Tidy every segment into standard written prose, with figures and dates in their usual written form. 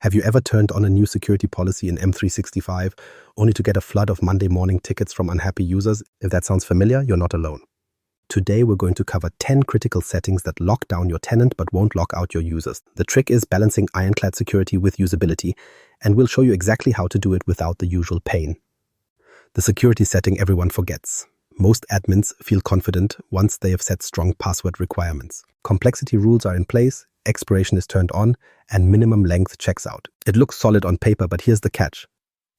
Have you ever turned on a new security policy in M365 only to get a flood of Monday morning tickets from unhappy users? If that sounds familiar, you're not alone. Today, we're going to cover 10 critical settings that lock down your tenant but won't lock out your users. The trick is balancing Ironclad security with usability, and we'll show you exactly how to do it without the usual pain. The security setting everyone forgets. Most admins feel confident once they have set strong password requirements. Complexity rules are in place, expiration is turned on, and minimum length checks out. It looks solid on paper, but here's the catch.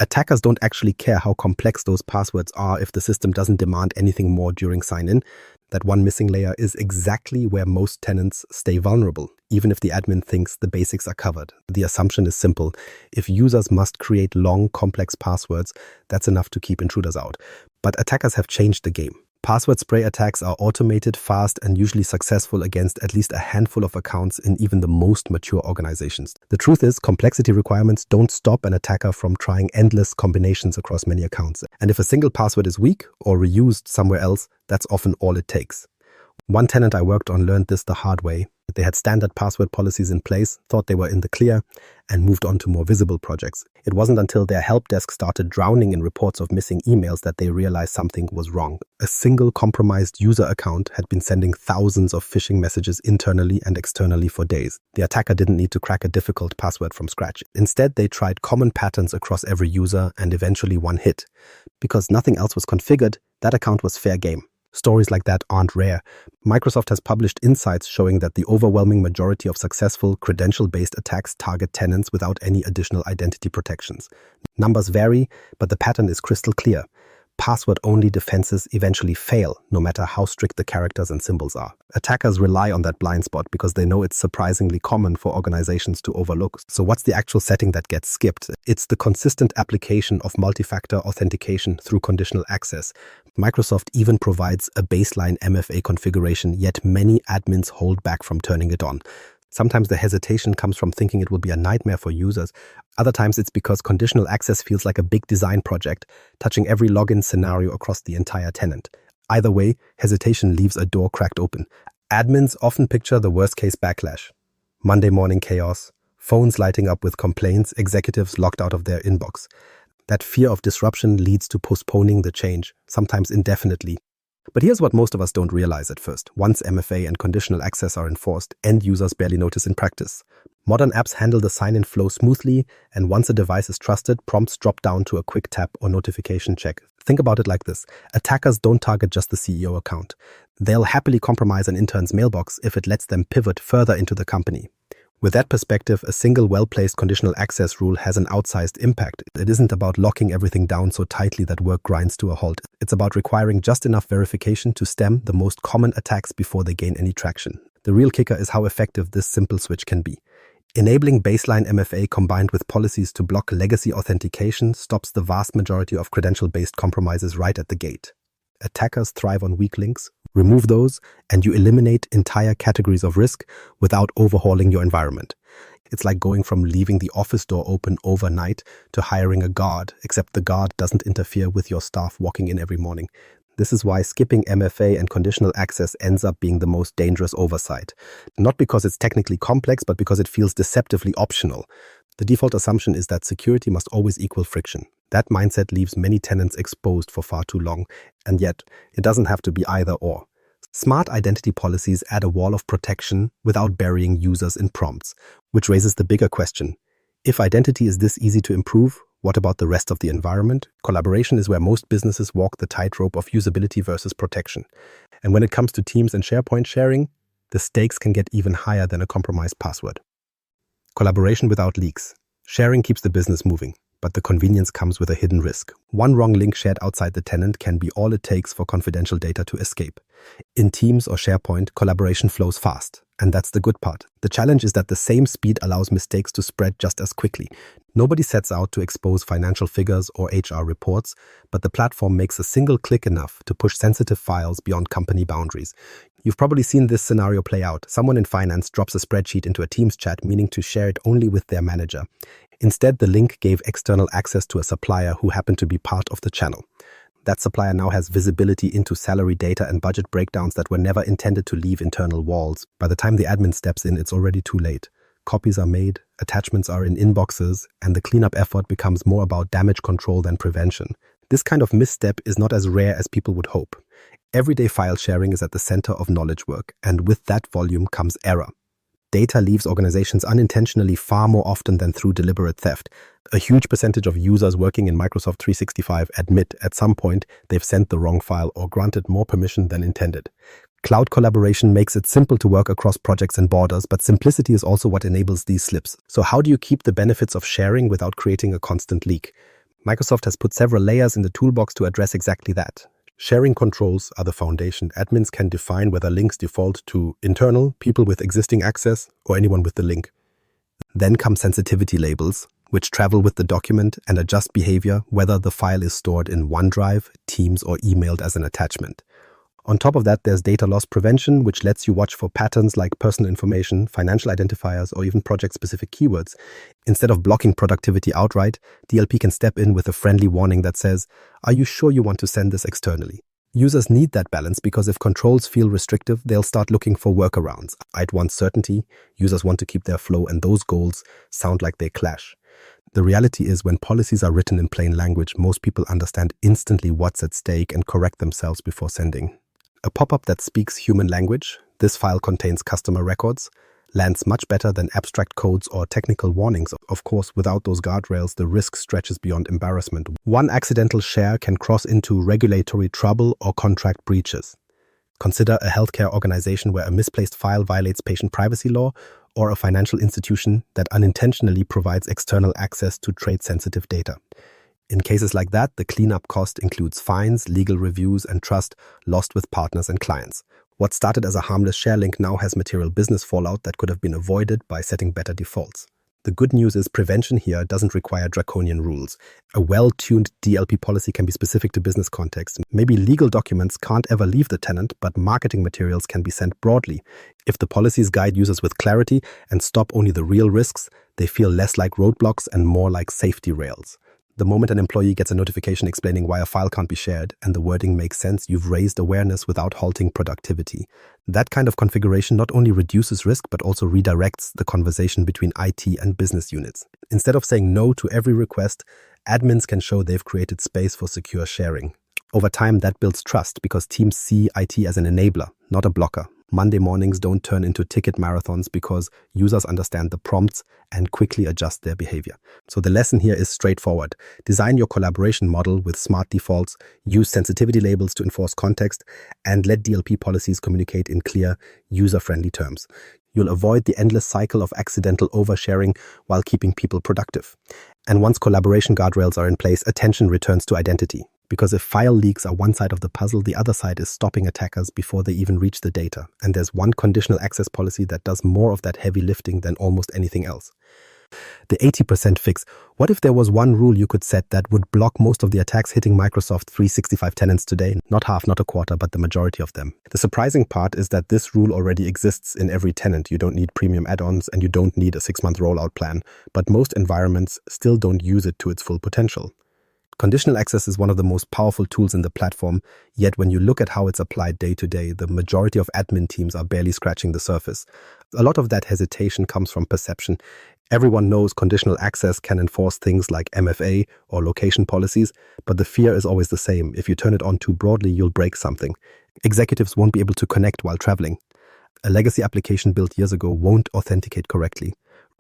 Attackers don't actually care how complex those passwords are if the system doesn't demand anything more during sign-in. That one missing layer is exactly where most tenants stay vulnerable, even if the admin thinks the basics are covered. The assumption is simple. If users must create long, complex passwords, that's enough to keep intruders out. But attackers have changed the game. Password spray attacks are automated, fast, and usually successful against at least a handful of accounts in even the most mature organizations. The truth is, complexity requirements don't stop an attacker from trying endless combinations across many accounts. And if a single password is weak or reused somewhere else, that's often all it takes. One tenant I worked on learned this the hard way. They had standard password policies in place, thought they were in the clear, and moved on to more visible projects. It wasn't until their help desk started drowning in reports of missing emails that they realized something was wrong. A single compromised user account had been sending thousands of phishing messages internally and externally for days. The attacker didn't need to crack a difficult password from scratch. Instead, they tried common patterns across every user and eventually one hit. Because nothing else was configured, that account was fair game. Stories like that aren't rare. Microsoft has published insights showing that the overwhelming majority of successful credential-based attacks target tenants without any additional identity protections. Numbers vary, but the pattern is crystal clear. Password-only defenses eventually fail, no matter how strict the characters and symbols are. Attackers rely on that blind spot because they know it's surprisingly common for organizations to overlook. So what's the actual setting that gets skipped? It's the consistent application of multi-factor authentication through conditional access. Microsoft even provides a baseline MFA configuration, yet many admins hold back from turning it on. Sometimes the hesitation comes from thinking it will be a nightmare for users. Other times it's because conditional access feels like a big design project, touching every login scenario across the entire tenant. Either way, hesitation leaves a door cracked open. Admins often picture the worst-case backlash. Monday morning chaos, phones lighting up with complaints, executives locked out of their inbox. That fear of disruption leads to postponing the change, sometimes indefinitely. But here's what most of us don't realize at first. Once MFA and conditional access are enforced, end users barely notice in practice. Modern apps handle the sign-in flow smoothly, and once a device is trusted, prompts drop down to a quick tap or notification check. Think about it like this. Attackers don't target just the CEO account. They'll happily compromise an intern's mailbox if it lets them pivot further into the company. With that perspective, a single well-placed conditional access rule has an outsized impact. It isn't about locking everything down so tightly that work grinds to a halt. It's about requiring just enough verification to stem the most common attacks before they gain any traction. The real kicker is how effective this simple switch can be. Enabling baseline MFA combined with policies to block legacy authentication stops the vast majority of credential-based compromises right at the gate. Attackers thrive on weak links. Remove those, and you eliminate entire categories of risk without overhauling your environment. It's like going from leaving the office door open overnight to hiring a guard, except the guard doesn't interfere with your staff walking in every morning. This is why skipping MFA and conditional access ends up being the most dangerous oversight. Not because it's technically complex, but because it feels deceptively optional. The default assumption is that security must always equal friction. That mindset leaves many tenants exposed for far too long, and yet it doesn't have to be either or. Smart identity policies add a wall of protection without burying users in prompts, which raises the bigger question. If identity is this easy to improve, what about the rest of the environment? Collaboration is where most businesses walk the tightrope of usability versus protection. And when it comes to Teams and SharePoint sharing, the stakes can get even higher than a compromised password. Collaboration without leaks. Sharing keeps the business moving, but the convenience comes with a hidden risk. One wrong link shared outside the tenant can be all it takes for confidential data to escape. In Teams or SharePoint, collaboration flows fast, and that's the good part. The challenge is that the same speed allows mistakes to spread just as quickly. Nobody sets out to expose financial figures or HR reports, but the platform makes a single click enough to push sensitive files beyond company boundaries. You've probably seen this scenario play out. Someone in finance drops a spreadsheet into a Teams chat, meaning to share it only with their manager. Instead, the link gave external access to a supplier who happened to be part of the channel. That supplier now has visibility into salary data and budget breakdowns that were never intended to leave internal walls. By the time the admin steps in, it's already too late. copies are made, attachments are in inboxes, and the cleanup effort becomes more about damage control than prevention. This kind of misstep is not as rare as people would hope. Everyday file sharing is at the center of knowledge work, and with that volume comes error. Data leaves organizations unintentionally far more often than through deliberate theft. A huge percentage of users working in Microsoft 365 admit at some point they've sent the wrong file or granted more permission than intended. Cloud collaboration makes it simple to work across projects and borders, but simplicity is also what enables these slips. So how do you keep the benefits of sharing without creating a constant leak? Microsoft has put several layers in the toolbox to address exactly that. Sharing controls are the foundation. Admins can define whether links default to internal, people with existing access, or anyone with the link. Then come sensitivity labels, which travel with the document and adjust behavior whether the file is stored in OneDrive, Teams, or emailed as an attachment. On top of that, there's data loss prevention, which lets you watch for patterns like personal information, financial identifiers, or even project-specific keywords. Instead of blocking productivity outright, DLP can step in with a friendly warning that says, "Are you sure you want to send this externally?" Users need that balance because if controls feel restrictive, they'll start looking for workarounds. I'd want certainty, users want to keep their flow, and those goals sound like they clash. The reality is when policies are written in plain language, most people understand instantly what's at stake and correct themselves before sending. A pop-up that speaks human language, "This file contains customer records," lands much better than abstract codes or technical warnings. Of course, without those guardrails, the risk stretches beyond embarrassment. One accidental share can cross into regulatory trouble or contract breaches. Consider a healthcare organization where a misplaced file violates patient privacy law, or a financial institution that unintentionally provides external access to trade-sensitive data. In cases like that, the cleanup cost includes fines, legal reviews, and trust lost with partners and clients. What started as a harmless share link now has material business fallout that could have been avoided by setting better defaults. The good news is prevention here doesn't require draconian rules. A well-tuned DLP policy can be specific to business context. Maybe legal documents can't ever leave the tenant, but marketing materials can be sent broadly. If the policies guide users with clarity and stop only the real risks, they feel less like roadblocks and more like safety rails. The moment an employee gets a notification explaining why a file can't be shared and the wording makes sense, you've raised awareness without halting productivity. That kind of configuration not only reduces risk, but also redirects the conversation between IT and business units. Instead of saying no to every request, admins can show they've created space for secure sharing. Over time, that builds trust because teams see IT as an enabler, not a blocker. Monday mornings don't turn into ticket marathons because users understand the prompts and quickly adjust their behavior. So the lesson here is straightforward. Design your collaboration model with smart defaults, use sensitivity labels to enforce context, and let DLP policies communicate in clear, user-friendly terms. You'll avoid the endless cycle of accidental oversharing while keeping people productive. And once collaboration guardrails are in place, attention returns to identity. Because if file leaks are one side of the puzzle, the other side is stopping attackers before they even reach the data. And there's one conditional access policy that does more of that heavy lifting than almost anything else. The 80% fix. What if there was one rule you could set that would block most of the attacks hitting Microsoft 365 tenants today? Not half, not a quarter, but the majority of them. The surprising part is that this rule already exists in every tenant. You don't need premium add-ons and you don't need a 6-month rollout plan, but most environments still don't use it to its full potential. Conditional access is one of the most powerful tools in the platform, yet when you look at how it's applied day to day, the majority of admin teams are barely scratching the surface. A lot of that hesitation comes from perception. Everyone knows conditional access can enforce things like MFA or location policies, but the fear is always the same. If you turn it on too broadly, you'll break something. Executives won't be able to connect while traveling. A legacy application built years ago won't authenticate correctly.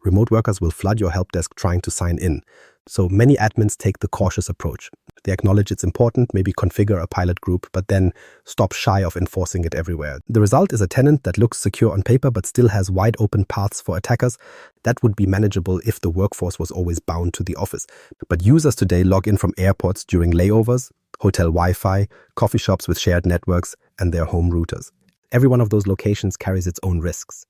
Remote workers will flood your help desk trying to sign in. So many admins take the cautious approach. They acknowledge it's important, maybe configure a pilot group, but then stop shy of enforcing it everywhere. The result is a tenant that looks secure on paper but still has wide open paths for attackers. That would be manageable if the workforce was always bound to the office. But users today log in from airports during layovers, hotel Wi-Fi, coffee shops with shared networks, and their home routers. Every one of those locations carries its own risks.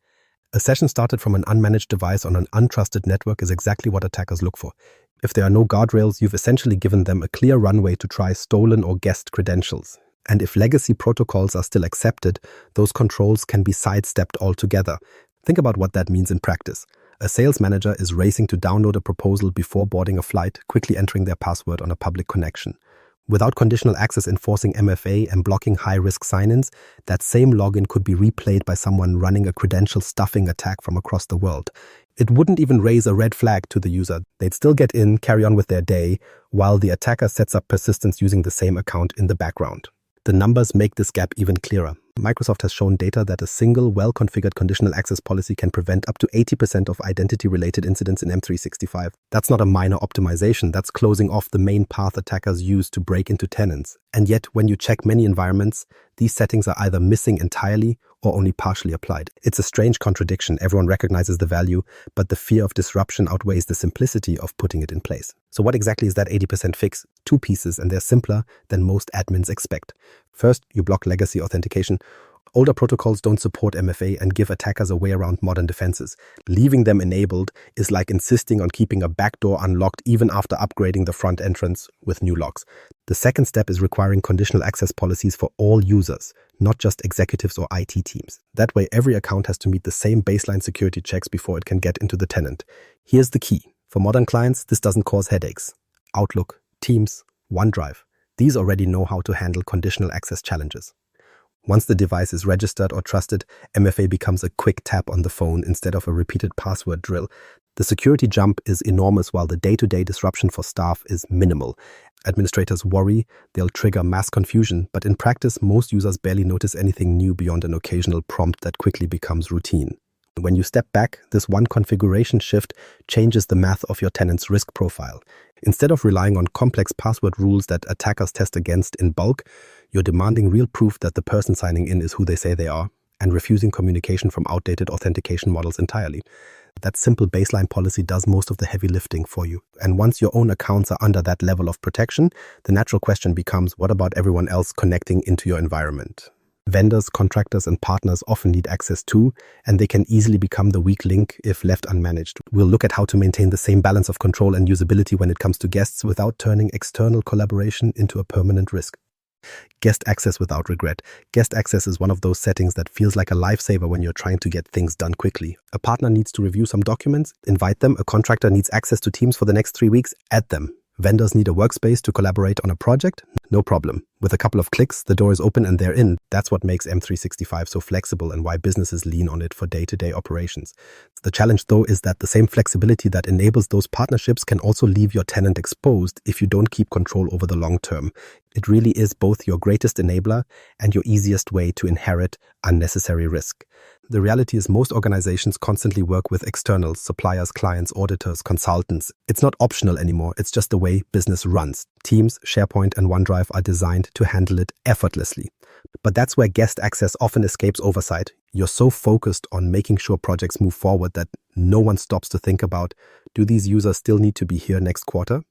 A session started from an unmanaged device on an untrusted network is exactly what attackers look for. If there are no guardrails, you've essentially given them a clear runway to try stolen or guest credentials. And if legacy protocols are still accepted, those controls can be sidestepped altogether. Think about what that means in practice. A sales manager is racing to download a proposal before boarding a flight, quickly entering their password on a public connection. Without conditional access enforcing MFA and blocking high-risk sign-ins, that same login could be replayed by someone running a credential stuffing attack from across the world. It wouldn't even raise a red flag to the user. They'd still get in, carry on with their day, while the attacker sets up persistence using the same account in the background. The numbers make this gap even clearer. Microsoft has shown data that a single, well-configured conditional access policy can prevent up to 80% of identity-related incidents in M365. That's not a minor optimization, that's closing off the main path attackers use to break into tenants. And yet, when you check many environments, these settings are either missing entirely or only partially applied. It's a strange contradiction. Everyone recognizes the value, but the fear of disruption outweighs the simplicity of putting it in place. So what exactly is that 80% fix? Two pieces, and they're simpler than most admins expect. First, you block legacy authentication. Older protocols don't support MFA and give attackers a way around modern defenses. Leaving them enabled is like insisting on keeping a backdoor unlocked even after upgrading the front entrance with new locks. The second step is requiring conditional access policies for all users, not just executives or IT teams. That way, every account has to meet the same baseline security checks before it can get into the tenant. Here's the key. For modern clients, this doesn't cause headaches. Outlook, Teams, OneDrive, these already know how to handle conditional access challenges. Once the device is registered or trusted, MFA becomes a quick tap on the phone instead of a repeated password drill. The security jump is enormous while the day-to-day disruption for staff is minimal. Administrators worry they'll trigger mass confusion, but in practice, most users barely notice anything new beyond an occasional prompt that quickly becomes routine. When you step back, this one configuration shift changes the math of your tenant's risk profile. Instead of relying on complex password rules that attackers test against in bulk, you're demanding real proof that the person signing in is who they say they are and refusing communication from outdated authentication models entirely. That simple baseline policy does most of the heavy lifting for you. And once your own accounts are under that level of protection, the natural question becomes, what about everyone else connecting into your environment? Vendors, contractors, and partners often need access too, and they can easily become the weak link if left unmanaged. We'll look at how to maintain the same balance of control and usability when it comes to guests without turning external collaboration into a permanent risk. Guest access without regret. Guest access is one of those settings that feels like a lifesaver when you're trying to get things done quickly. A partner needs to review some documents, invite them. A contractor needs access to Teams for the next 3 weeks, add them. Vendors need a workspace to collaborate on a project? No problem. With a couple of clicks, the door is open and they're in. That's what makes M365 so flexible and why businesses lean on it for day-to-day operations. The challenge, though, is that the same flexibility that enables those partnerships can also leave your tenant exposed if you don't keep control over the long term. It really is both your greatest enabler and your easiest way to inherit unnecessary risk. The reality is most organizations constantly work with externals, suppliers, clients, auditors, consultants. It's not optional anymore. It's just the way business runs. Teams, SharePoint, and OneDrive are designed to handle it effortlessly. But that's where guest access often escapes oversight. You're so focused on making sure projects move forward that no one stops to think about, do these users still need to be here next quarter?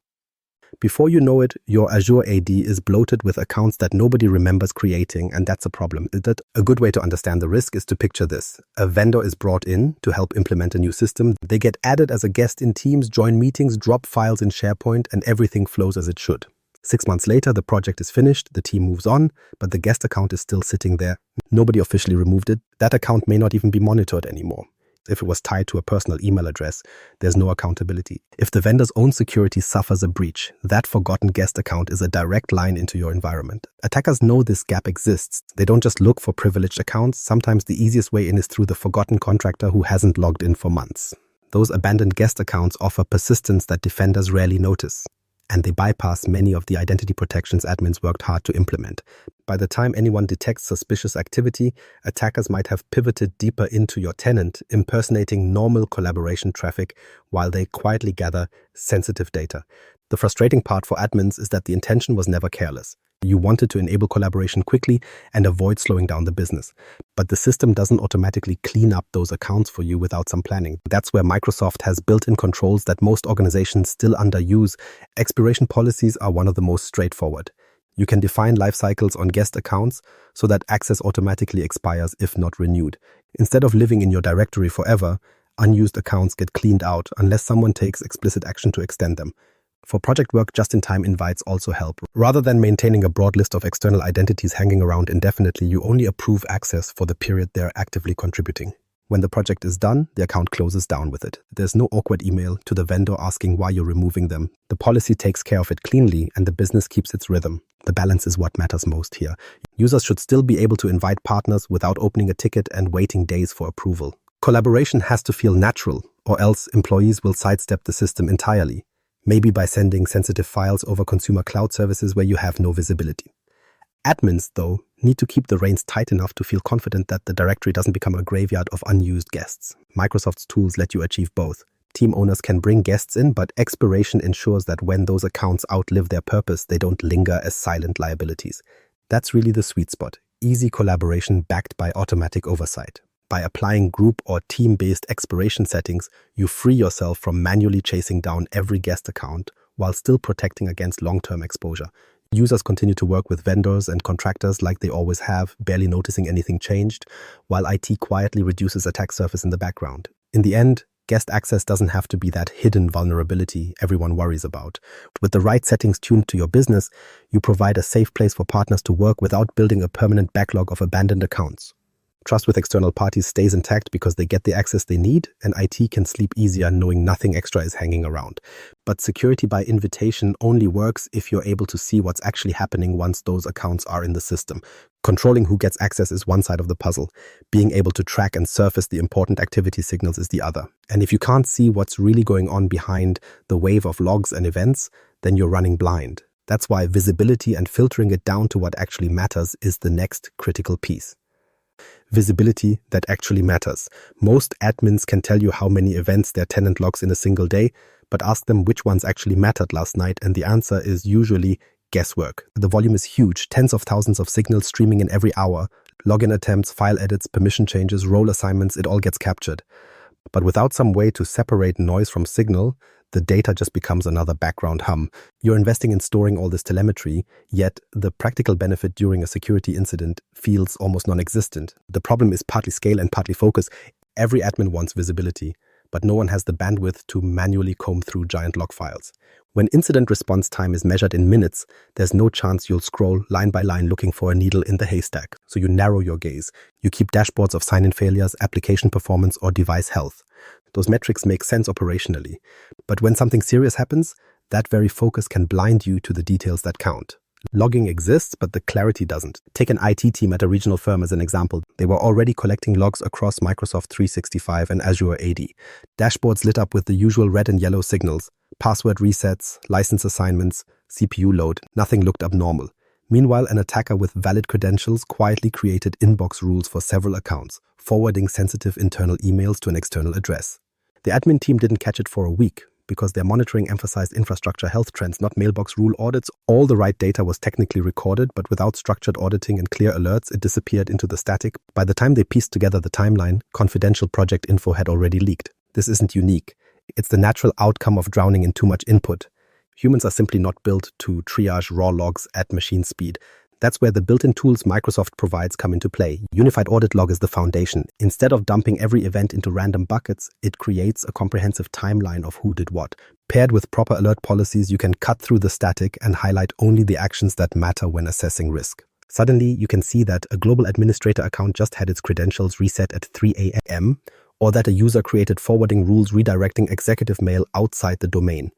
Before you know it, your Azure AD is bloated with accounts that nobody remembers creating, and that's a problem. A good way to understand the risk is to picture this. A vendor is brought in to help implement a new system. They get added as a guest in Teams, join meetings, drop files in SharePoint, and everything flows as it should. 6 months later, the project is finished, the team moves on, but the guest account is still sitting there. Nobody officially removed it. That account may not even be monitored anymore. If it was tied to a personal email address, there's no accountability. If the vendor's own security suffers a breach, that forgotten guest account is a direct line into your environment. Attackers know this gap exists. They don't just look for privileged accounts. Sometimes the easiest way in is through the forgotten contractor who hasn't logged in for months. Those abandoned guest accounts offer persistence that defenders rarely notice, and they bypass many of the identity protections admins worked hard to implement. By the time anyone detects suspicious activity, attackers might have pivoted deeper into your tenant, impersonating normal collaboration traffic while they quietly gather sensitive data. The frustrating part for admins is that the intention was never careless. You wanted to enable collaboration quickly and avoid slowing down the business. But the system doesn't automatically clean up those accounts for you without some planning. That's where Microsoft has built-in controls that most organizations still underuse. Expiration policies are one of the most straightforward. You can define life cycles on guest accounts so that access automatically expires if not renewed. Instead of living in your directory forever, unused accounts get cleaned out unless someone takes explicit action to extend them. For project work, just-in-time invites also help. Rather than maintaining a broad list of external identities hanging around indefinitely, you only approve access for the period they're actively contributing. When the project is done, the account closes down with it. There's no awkward email to the vendor asking why you're removing them. The policy takes care of it cleanly, and the business keeps its rhythm. The balance is what matters most here. Users should still be able to invite partners without opening a ticket and waiting days for approval. Collaboration has to feel natural, or else employees will sidestep the system entirely, maybe by sending sensitive files over consumer cloud services where you have no visibility. Admins, though, need to keep the reins tight enough to feel confident that the directory doesn't become a graveyard of unused guests. Microsoft's tools let you achieve both. Team owners can bring guests in, but expiration ensures that when those accounts outlive their purpose, they don't linger as silent liabilities. That's really the sweet spot. Easy collaboration backed by automatic oversight. By applying group or team-based expiration settings, you free yourself from manually chasing down every guest account while still protecting against long-term exposure. Users continue to work with vendors and contractors like they always have, barely noticing anything changed, while IT quietly reduces attack surface in the background. In the end, guest access doesn't have to be that hidden vulnerability everyone worries about. With the right settings tuned to your business, you provide a safe place for partners to work without building a permanent backlog of abandoned accounts. Trust with external parties stays intact because they get the access they need, and IT can sleep easier knowing nothing extra is hanging around. But security by invitation only works if you're able to see what's actually happening once those accounts are in the system. Controlling who gets access is one side of the puzzle. Being able to track and surface the important activity signals is the other. And if you can't see what's really going on behind the wave of logs and events, then you're running blind. That's why visibility and filtering it down to what actually matters is the next critical piece. Visibility that actually matters. Most admins can tell you how many events their tenant logs in a single day, but ask them which ones actually mattered last night, and the answer is usually guesswork. The volume is huge, tens of thousands of signals streaming in every hour. Login attempts, file edits, permission changes, role assignments, it all gets captured. But without some way to separate noise from signal, the data just becomes another background hum. You're investing in storing all this telemetry, yet the practical benefit during a security incident feels almost non-existent. The problem is partly scale and partly focus. Every admin wants visibility, but no one has the bandwidth to manually comb through giant log files. When incident response time is measured in minutes, there's no chance you'll scroll line by line looking for a needle in the haystack. So you narrow your gaze. You keep dashboards of sign-in failures, application performance, or device health. Those metrics make sense operationally. But when something serious happens, that very focus can blind you to the details that count. Logging exists, but the clarity doesn't. Take an IT team at a regional firm as an example. They were already collecting logs across Microsoft 365 and Azure AD. Dashboards lit up with the usual red and yellow signals. Password resets, license assignments, CPU load. Nothing looked abnormal. Meanwhile, an attacker with valid credentials quietly created inbox rules for several accounts, forwarding sensitive internal emails to an external address. The admin team didn't catch it for a week because their monitoring emphasized infrastructure health trends, not mailbox rule audits. All the right data was technically recorded, but without structured auditing and clear alerts, it disappeared into the static. By the time they pieced together the timeline, confidential project info had already leaked. This isn't unique. It's the natural outcome of drowning in too much input. Humans are simply not built to triage raw logs at machine speed. That's where the built-in tools Microsoft provides come into play. Unified Audit Log is the foundation. Instead of dumping every event into random buckets, it creates a comprehensive timeline of who did what. Paired with proper alert policies, you can cut through the static and highlight only the actions that matter when assessing risk. Suddenly, you can see that a global administrator account just had its credentials reset at 3 a.m., or that a user created forwarding rules redirecting executive mail outside the domain.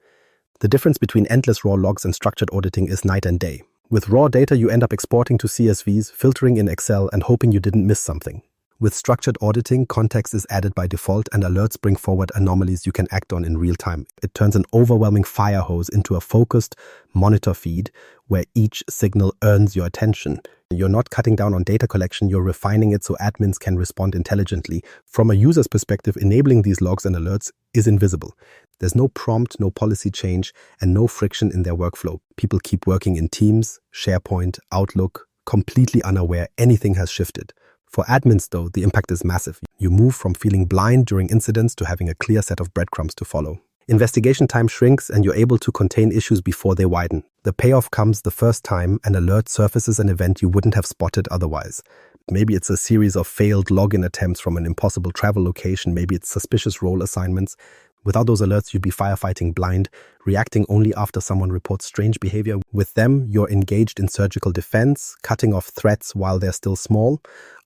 The difference between endless raw logs and structured auditing is night and day. With raw data, you end up exporting to CSVs, filtering in Excel, and hoping you didn't miss something. With structured auditing, context is added by default and alerts bring forward anomalies you can act on in real time. It turns an overwhelming fire hose into a focused monitor feed where each signal earns your attention. You're not cutting down on data collection, you're refining it so admins can respond intelligently. From a user's perspective, enabling these logs and alerts is invisible. There's no prompt, no policy change, and no friction in their workflow. People keep working in Teams, SharePoint, Outlook, completely unaware anything has shifted. For admins, though, the impact is massive. You move from feeling blind during incidents to having a clear set of breadcrumbs to follow. Investigation time shrinks and you're able to contain issues before they widen. The payoff comes the first time an alert surfaces an event you wouldn't have spotted otherwise. Maybe it's a series of failed login attempts from an impossible travel location. Maybe it's suspicious role assignments. Without those alerts, you'd be firefighting blind, reacting only after someone reports strange behavior. With them, you're engaged in surgical defense, cutting off threats while they're still small.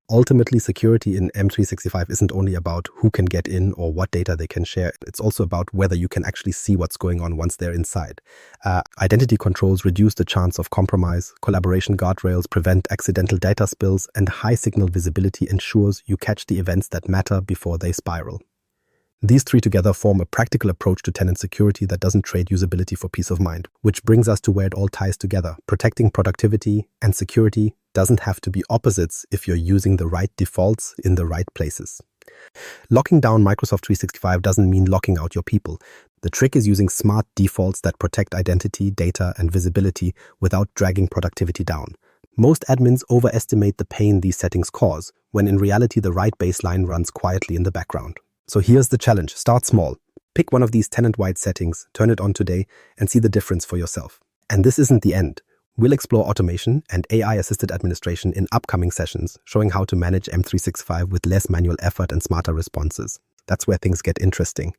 Ultimately, security in M365 isn't only about who can get in or what data they can share. It's also about whether you can actually see what's going on once they're inside. Identity controls reduce the chance of compromise, collaboration guardrails prevent accidental data spills, and high signal visibility ensures you catch the events that matter before they spiral. These three together form a practical approach to tenant security that doesn't trade usability for peace of mind, which brings us to where it all ties together. Protecting productivity and security doesn't have to be opposites if you're using the right defaults in the right places. Locking down Microsoft 365 doesn't mean locking out your people. The trick is using smart defaults that protect identity, data, and visibility without dragging productivity down. Most admins overestimate the pain these settings cause, when in reality the right baseline runs quietly in the background. So here's the challenge. Start small. Pick one of these tenant-wide settings, turn it on today, and see the difference for yourself. And this isn't the end. We'll explore automation and AI-assisted administration in upcoming sessions, showing how to manage M365 with less manual effort and smarter responses. That's where things get interesting.